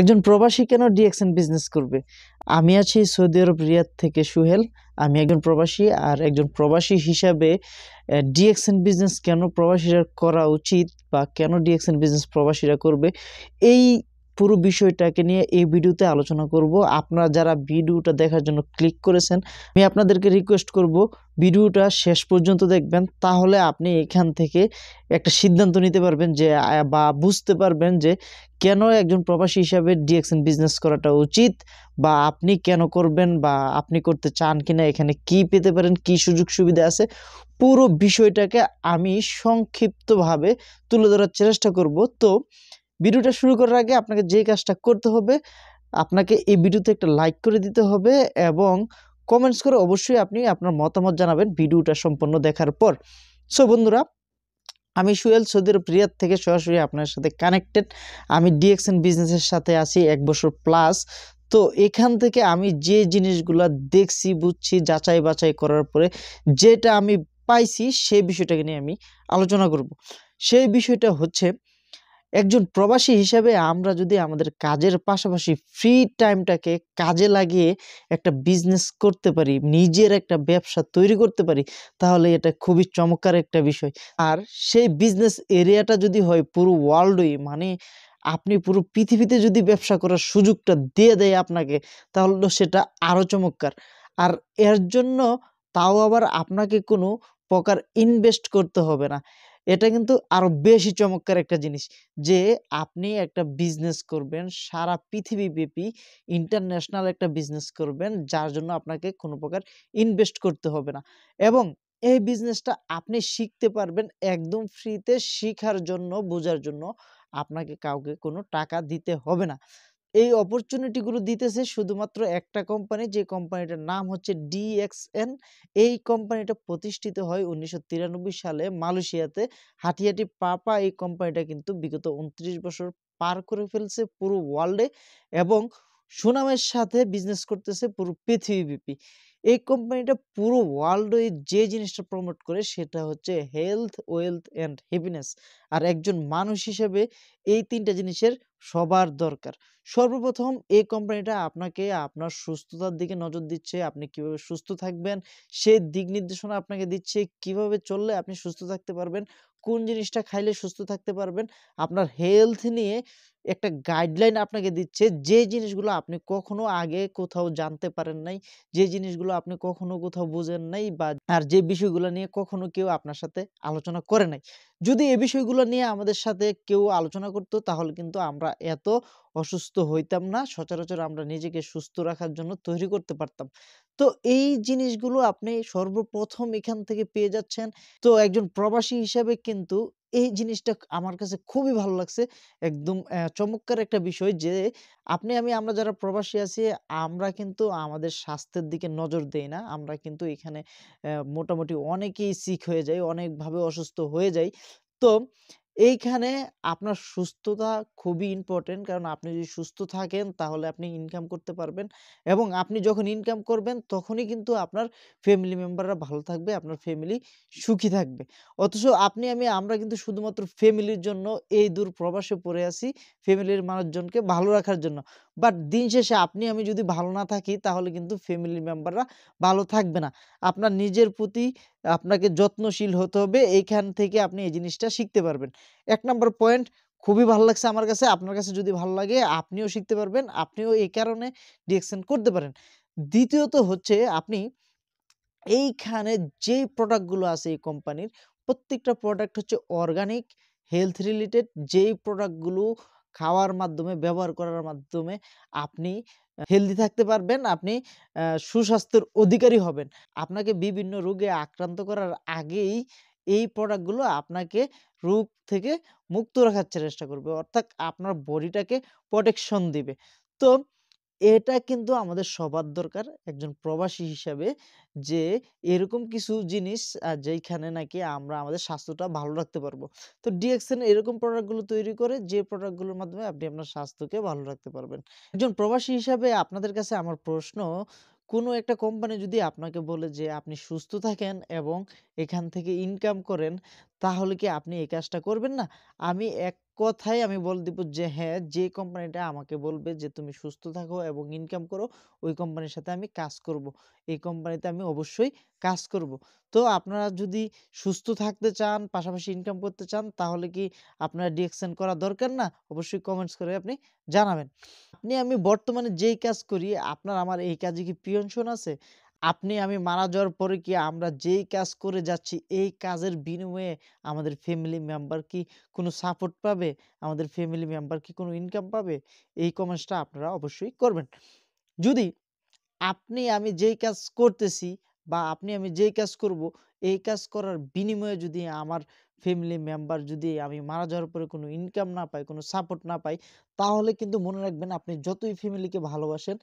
একজন প্রবাসী কেন ডিএক্সএন বিজনেস করবে? আমি আছি সৌদি আরব রিয়াদ থেকে সুহেল। আমি একজন প্রবাসী, আর একজন প্রবাসী হিসাবে ডিএক্সএন বিজনেস কেন প্রবাসীরা করা উচিত বা কেন ডিএক্সএন বিজনেস প্রবাসীরা করবে, এই পুরো বিষয়টাকে নিয়ে এই ভিডিওতে আলোচনা করব। আপনারা যারা ভিডিওটা দেখার জন্য ক্লিক করেছেন, আমি আপনাদেরকে রিকোয়েস্ট করব ভিডিওটা শেষ পর্যন্ত দেখবেন। তাহলে আপনি এখান থেকে একটা সিদ্ধান্ত নিতে পারবেন যে বা বুঝতে পারবেন যে কেন একজন প্রবাসী হিসাবে ডিএক্সএন বিজনেস করাটা উচিত, বা আপনি কেন করবেন, বা আপনি করতে চান কিনা, এখানে কি পেতে পারেন, কি সুযোগ সুবিধা আছে, পুরো বিষয়টাকে আমি সংক্ষিপ্তভাবে তুলে ধরার চেষ্টা করব। তো ভিডিওটা শুরু করার আগে আপনাকে যে কাজটা করতে হবে, আপনাকে এই ভিডিওতে একটা লাইক করে দিতে হবে এবং কমেন্টস করে অবশ্যই আপনি আপনার মতামত জানাবেন ভিডিওটা সম্পূর্ণ দেখার পর। সো বন্ধুরা, আমি সুহেল সৌদি আরব রিয়াদ থেকে সরাসরি আপনার সাথে কানেক্টেড। আমি ডিএক্সএন বিজনেসের সাথে আছি 1 বছর প্লাস। তো এখান থেকে আমি যে জিনিসগুলা দেখছি, বুঝছি, যাচাই বাছাই করার পরে যেটা আমি পাইছি সেই বিষয়টাকে নিয়ে আমি আলোচনা করব। সেই বিষয়টা হচ্ছে, একজন প্রবাসী হিসাবে আমরা যদি আমাদের কাজের পাশাপাশি ফ্রি টাইমটাকে কাজে লাগিয়ে একটা বিজনেস করতে পারি, নিজের একটা ব্যবসা তৈরি করতে পারি, তাহলে এটা খুবই চমৎকার একটা বিষয়। আর সেই বিজনেস এরিয়াটা যদি হয় পুরো ওয়ার্ল্ডই, মানে আপনি পুরো পৃথিবীতে যদি ব্যবসা করার সুযোগটা দিয়ে দেয় আপনাকে, তাহলে তো সেটা আরও চমৎকার। আর এর জন্য তাও আবার আপনাকে কোনো প্রকার ইনভেস্ট করতে হবে না। এটা কিন্তু আরো বেশি চমৎকার একটা জিনিস যে আপনি একটা বিজনেস করবেন সারা পৃথিবীব্যাপী, ইন্টারন্যাশনাল একটা বিজনেস করবেন, যার জন্য আপনাকে কোনো প্রকার ইনভেস্ট করতে হবে না। এবং এই বিজনেসটা আপনি শিখতে পারবেন একদম ফ্রিতে। শিখার জন্য, বোঝার জন্য আপনাকে কাউকে কোনো টাকা দিতে হবে না। এই অপরচুনিটি গুলো দিতেছে শুধুমাত্র একটা কোম্পানি, যে কোম্পানিটার নাম হচ্ছে ডিএক্সএন। এই কোম্পানিটা প্রতিষ্ঠিত হয় 1993 সালে মালয়েশিয়াতে। হাঁটি হাঁটি পা এই কোম্পানিটা কিন্তু বিগত 29 বছর পার করে ফেলছে পুরো ওয়ার্ল্ডে, এবং সুনামের সাথে বিজনেস করতেছে পুরো পৃথিবীব্যাপী। এই কোম্পানিটা পুরো ওয়ার্ল্ডে যে জিনিসটা প্রমোট করে সেটা হচ্ছে হেলথ, ওয়েলথ অ্যান্ড হ্যাপিনেস। আর একজন মানুষ হিসেবে এই 3টা জিনিসের সবার দরকার। সর্বপ্রথম এই কোম্পানিটা আপনাকে আপনার সুস্থতার দিকে নজর দিচ্ছে। আপনি কিভাবে সুস্থ থাকবেন সেই দিক নির্দেশনা আপনাকে দিচ্ছে। কিভাবে চললে আপনি সুস্থ থাকতে পারবেন, কোন জিনিসটা খাইলে সুস্থ থাকতে পারবেন, আপনার হেলথ নিয়ে একটা গাইডলাইন আপনাকে দিচ্ছে। যে জিনিসগুলো আপনি কখনো আগে কোথাও জানতে পারেন নাই, যে জিনিসগুলো আপনি কখনো কোথাও বুঝেন নাই, বা আর যে বিষয়গুলো নিয়ে কখনো কেউ আপনার সাথে আলোচনা করে নাই। যদি এই বিষয়গুলো নিয়ে আমাদের সাথে কেউ আলোচনা করতো, তাহলে কিন্তু আমরা এত অসুস্থ হইতাম না। সচরাচর আমরা নিজেকে সুস্থ রাখার জন্য তৈরি করতে পারতাম। তো এই জিনিসগুলো আপনি সর্বপ্রথম এখান থেকে পেয়ে যাচ্ছেন। তো একজন প্রবাসী হিসাবে কিন্তু এই জিনিসটা আমার কাছে খুবই ভালো লাগছে। একদম চমৎকার একটা বিষয় যে আমরা যারা প্রবাসী আছি, আমরা কিন্তু আমাদের স্বাস্থ্যের দিকে নজর দেই না। আমরা কিন্তু এখানে মোটামুটি অনেকেই সিক হয়ে যাই, অনেকভাবে অসুস্থ হয়ে যাই। তো এইখানে আপনার সুস্থতা খুবই ইম্পোর্টেন্ট। কারণ আপনি যদি সুস্থ থাকেন তাহলে আপনি ইনকাম করতে পারবেন, এবং আপনি যখন ইনকাম করবেন তখনই কিন্তু আপনার ফ্যামিলি মেম্বাররা ভালো থাকবে, আপনার ফ্যামিলি সুখী থাকবে। অথচ আমরা কিন্তু শুধুমাত্র ফ্যামিলির জন্য এই দূর প্রবাসে পড়ে আছি, ফ্যামিলির মানুষজনকে ভালো রাখার জন্য। বাট দিন শেষে আমি যদি ভালো না থাকি, তাহলে কিন্তু ফ্যামিলি মেম্বাররা ভালো থাকবে না। আপনার নিজের প্রতি আপনাকে যত্নশীল হতে হবে। এইখান থেকে আপনি এই জিনিসটা শিখতে পারবেন। ১ নাম্বার পয়েন্ট খুবই ভালো লাগছে আমার কাছে। আপনার কাছে যদি ভালো লাগে আপনিও শিখতে পারবেন। আপনিও এই কারণে ডিএক্সএন করতে পারেন। দ্বিতীয়ত হচ্ছে, আপনি এইখানে যেই প্রোডাক্ট গুলো আছে এই কোম্পানির, প্রত্যেকটা প্রোডাক্ট হচ্ছে অর্গানিক, হেলথ রিলেটেড। যেই প্রোডাক্ট গুলো খাওয়ার মাধ্যমে, ব্যবহার করার মাধ্যমে আপনি হেলদি থাকতে পারবেন, আপনি সুস্বাস্থ্যের অধিকারী হবেন। আপনাকে বিভিন্ন রোগে আক্রান্ত করার আগেই এই প্রোডাক্ট গুলো আপনাকে রোগ থেকে মুক্ত রাখার চেষ্টা করবে। অর্থাৎ আপনার বডিটাকে প্রোটেকশন দিবে। তো এটা কিন্তু আমাদের সবার দরকার একজন প্রবাসী হিসাবে, যে এরকম কিছু জিনিস যেইখানে নাকি আমরা আমাদের স্বাস্থ্যটা ভালো রাখতে পারবো। তো ডিএক্সএন এরকম প্রোডাক্ট গুলো তৈরি করে, যে প্রোডাক্ট গুলোর মাধ্যমে আপনি আপনার স্বাস্থ্যকে ভালো রাখতে পারবেন। একজন প্রবাসী হিসাবে আপনাদের কাছে আমার প্রশ্ন, কোনো একটা কোম্পানি যদি আপনাকে বলে যে আপনি সুস্থ থাকেন এবং এখান থেকে ইনকাম করেন, তাহলে কি আপনি এই কাজটা করবেন না? আমি এক কথায় আমি বলে দিব যে হ্যাঁ, যে কোম্পানিটা আমাকে বলবে যে তুমি সুস্থ থাকো এবং ইনকাম করো, ওই কোম্পানির সাথে আমি কাজ করব। এই কোম্পানিতে আমি অবশ্যই কাজ করব। তো আপনারা যদি সুস্থ থাকতে চান, পাশাপাশি ইনকাম করতে চান, তাহলে কি আপনার ডিএকশন করা দরকার না? অবশ্যই কমেন্টস করে আপনি জানাবেন। আমি বর্তমানে যেই কাজ করি, আপনার আমার এই কাজে কি প্রিয়ংশন আছে? আমি মারা যাওয়ার পরে কি আমরা যেই কাজ করে যাচ্ছি, এই কাজের বিনিময়ে আমাদের ফ্যামিলি মেম্বার কি কোনো সাপোর্ট পাবে? আমাদের ফ্যামিলি মেম্বার কি কোনো ইনকাম পাবে? এই কমেন্টসটা আপনারা অবশ্যই করবেন। যদি আমি যেই কাজ করতেছি বা আমি যেই কাজ করব, এই কাজ করার বিনিময়ে যদি আমার ফ্যামিলি মেম্বার যদি আমি মারা যাওয়ার পরে কোনো ইনকাম না পাই, কোনো সাপোর্ট না পাই, তাহলে কিন্তু মনে রাখবেন আপনি যতই ফ্যামিলিকে ভালোবাসেন,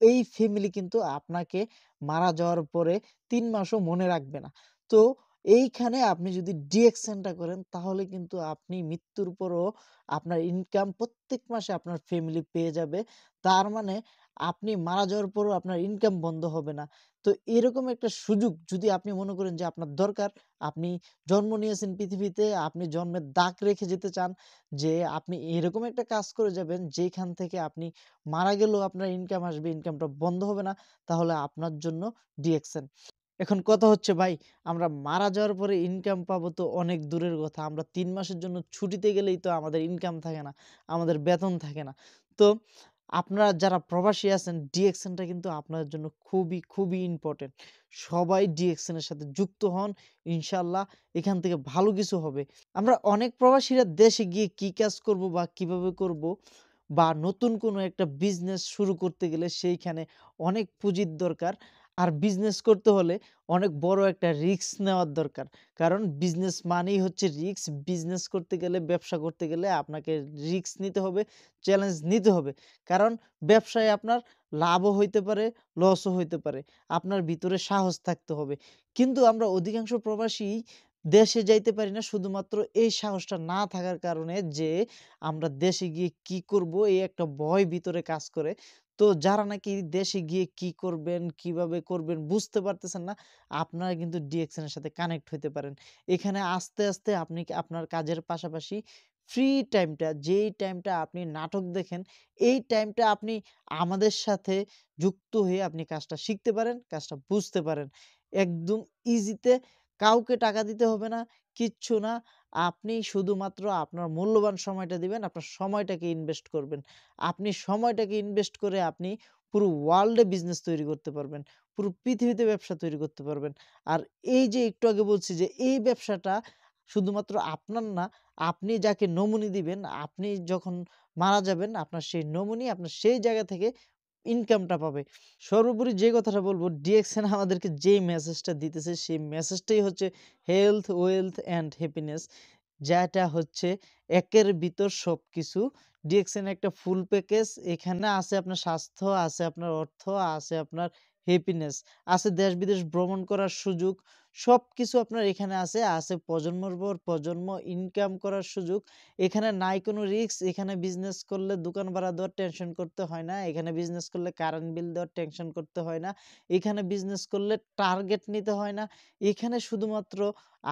এই ফ্যামিলি কিন্তু আপনাকে মারা যাওয়ার পরে ৩ মাসও মনে রাখবে না। তো এইখানে আপনি যদি ডিএকশনটা করেন তাহলে কিন্তু আপনি মৃত্যুর পরও আপনার ইনকাম প্রত্যেক মাসে আপনার ফ্যামিলি পেয়ে যাবে। তার মানে আপনি মারা যাওয়ার পরও আপনার ইনকাম বন্ধ হবে না। তো এরকম একটা সুযোগ যদি আপনি মনে করেন যে আপনার দরকার, আপনি জন্ম নিয়েছেন পৃথিবীতে, আপনি জন্মের দাগ রেখে যেতে চান যে আপনি এরকম একটা কাজ করে যাবেন যেখান থেকে আপনি মারা গেলেও আপনার ইনকাম আসবে, ইনকামটা বন্ধ হবে না, তাহলে আপনার জন্য ডিএকশন। এখন কথা হচ্ছে ভাই, আমরা মারা যাওয়ার পরে ইনকাম পাবো তো অনেক দূরের কথা। আমরা ৩ মাসের জন্য ছুটিতে গেলেই তো আমাদের ইনকাম থাকে না, আমাদের বেতন থাকে না। তো আপনারা যারা প্রবাসী আছেন, ডিএকশনটা কিন্তু আপনাদের জন্য খুবই, খুবই ইম্পোর্টেন্ট। সবাই ডিএকশনের সাথে যুক্ত হন। ইনশাআল্লাহ এখান থেকে ভালো কিছু হবে। আমরা অনেক প্রবাসীরা দেশে গিয়ে কি কাজ করব বা কিভাবে করব বা নতুন কোনো একটা বিজনেস শুরু করতে গেলে সেইখানে অনেক পুঁজির দরকার। আর বিজনেস করতে হলে অনেক বড় একটা রিস্ক নেওয়ার দরকার। কারণ বিজনেস মানেই হচ্ছে রিস্ক। বিজনেস করতে গেলে, ব্যবসা করতে গেলে আপনাকে রিস্ক নিতে হবে, চ্যালেঞ্জ নিতে হবে। কারণ ব্যবসায় আপনার লাভও হইতে পারে, লসও হইতে পারে। আপনার ভিতরে সাহস থাকতে হবে। কিন্তু আমরা অধিকাংশ প্রবাসী দেশে যাইতে পারি না শুধুমাত্র এই সাহসটা না থাকার কারণে যে আমরা দেশে গিয়ে কি করব এই একটা ভয় ভিতরে কাজ করে। তো যারা নাকি দেশে গিয়ে কি করবেন, কিভাবে করবেন বুঝতে পারতেছেন না, আপনারা কিন্তু ডিএকশন এর সাথে কানেক্ট হইতে পারেন। এখানে আস্তে, আস্তে আপনি আপনার কাজের পাশাপাশি ফ্রি টাইমটা যেই টাইমটা আপনি নাটক দেখেন, এই টাইমটা আপনি আমাদের সাথে যুক্ত হয়ে আপনি কাজটা শিখতে পারেন, কাজটা বুঝতে পারেন। একদম ইজিতে কাউকে টাকা দিতে হবে না, কিচ্ছু না। আপনি শুধুমাত্র আপনার মূল্যবান সময়টা দিবেন, আপনার সময়টাকে ইনভেস্ট করবেন। আপনি সময়টাকে ইনভেস্ট করে আপনি পুরো ওয়ার্ল্ডে বিজনেস তৈরি করতে পারবেন। পুরো পৃথিবীতে ব্যবসা তৈরি করতে পারবেন। আর এই যে একটু আগে বলছি যে এই ব্যবসাটা শুধুমাত্র আপনার না, আপনি যাকে নমুনি দিবেন, আপনি যখন মারা যাবেন আপনার সেই নমুনি আপনার সেই জায়গা থেকে ইনকামটা পাবে। সর্বোপরি যে কথাটা বলব, ডিএক্সএন আমাদেরকে যেই মেসেজটা দিতেছে সেই মেসেজটাই হচ্ছে হেলথ, ওয়েলথ অ্যান্ড হ্যাপিনেস। যেটা হচ্ছে একের ভিতর সবকিছু। ডিএক্সএন একটা ফুল প্যাকেজ। এখানে আছে আপনার স্বাস্থ্য, আছে আপনার অর্থ, আছে আপনার হ্যাপিনেস, আছে দেশ-বিদেশ ভ্রমণ করার সুযোগ। সবকিছু আপনার এখানে আছে। আছে প্রজন্মের পর প্রজন্ম ইনকাম করার সুযোগ। এখানে নাই কোনো রিস্ক। এখানে বিজনেস করলে দোকান ভাড়া দেওয়ার টেনশন করতে হয় না। এখানে বিজনেস করলে কারেন্ট বিল দেওয়ার টেনশন করতে হয় না। এখানে বিজনেস করলে টার্গেট নিতে হয় না। এখানে শুধুমাত্র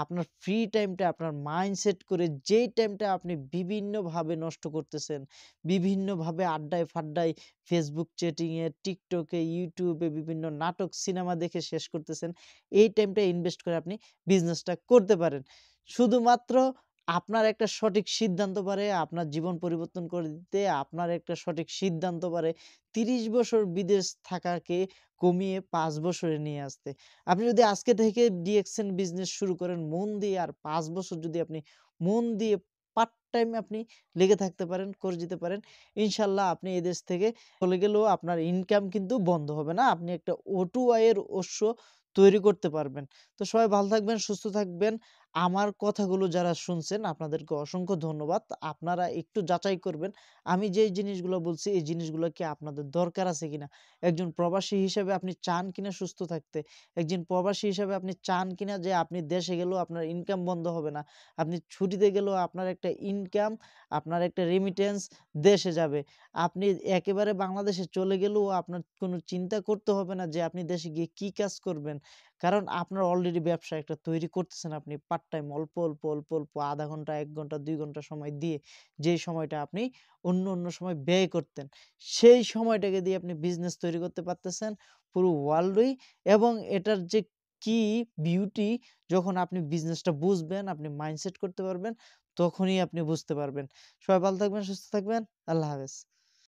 আপনার ফ্রি টাইমটা আপনার মাইন্ডসেট করে যেই টাইমটা আপনি বিভিন্নভাবে নষ্ট করতেছেন, বিভিন্নভাবে আড্ডায়-ফাড্ডায়, Facebook চ্যাটিংয়ে, TikTok-এ, YouTube-এ বিভিন্ন নাটক, সিনেমা দেখে শেষ করতেছেন। এই টাইমটা ইনভেস্ট করে আপনি বিজনেসটা করতে পারেন। শুধুমাত্র আপনার একটা সঠিক সিদ্ধান্ত পারে আপনার জীবন পরিবর্তন করে দিতে, আপনার একটা সঠিক সিদ্ধান্ত পারে ৩০ বছর বিদেশ থাকাকে কমিয়ে ৫ বছরে নিয়ে আসতে। আপনি যদি আজকে থেকে ডিএক্সএন বিজনেস শুরু করেন মন দিয়ে, আর ৫ বছর যদি আপনি মন দিয়ে পার্ট টাইম আপনি লেগে থাকতে পারেন, করে যেতে পারেন, ইনশাআল্লাহ আপনি এই দেশ থেকে চলে গেলেও আপনার ইনকাম কিন্তু বন্ধ হবে না। আপনি একটা অটু আয়ের উৎস তৈরি করতে পারবেন। তো সবাই ভালো থাকবেন, সুস্থ থাকবেন। আমার কথাগুলো যারা শুনছেন আপনাদেরকে অসংখ্য ধন্যবাদ। আপনারা একটু যাচাই করবেন আমি যেই জিনিসগুলো বলছি এই জিনিসগুলো কি আপনাদের দরকার আছে কিনা? একজন প্রবাসী হিসেবে আপনি চান কিনা সুস্থ থাকতে? একজন প্রবাসী হিসেবে আপনি চান কিনা যে আপনি দেশে গেলেও আপনার ইনকাম বন্ধ হবে না? আপনি ছুটিতে গেলেও আপনার একটা ইনকাম, আপনার একটা রেমিটেন্স দেশে যাবে। আপনি একেবারে বাংলাদেশে চলে গেলেও আপনার কোনো চিন্তা করতে হবে না যে আপনি দেশে গিয়ে কি কাজ করবেন? কারণ আপনার অলরেডি ব্যবসা একটা তৈরি করতেছেন, আপনি পার্ট টাইম অল্প অল্প অল্প অল্প আধা ঘন্টা 1 ঘন্টা 2 ঘন্টা সময় দিয়ে, যে সময়টা আপনি অন্য সময় ব্যয় করতেন, সেই সময়টাকে দিয়ে আপনি বিজনেস তৈরি করতে পারতেছেন পুরো ওয়ার্ল্ডই। এবং এটার যে কি বিউটি, যখন আপনি বিজনেসটা বুঝবেন, আপনি মাইন্ডসেট করতে পারবেন, তখনই আপনি বুঝতে পারবেন। সবাই ভালো থাকবেন, সুস্থ থাকবেন। আল্লাহ হাফেজ।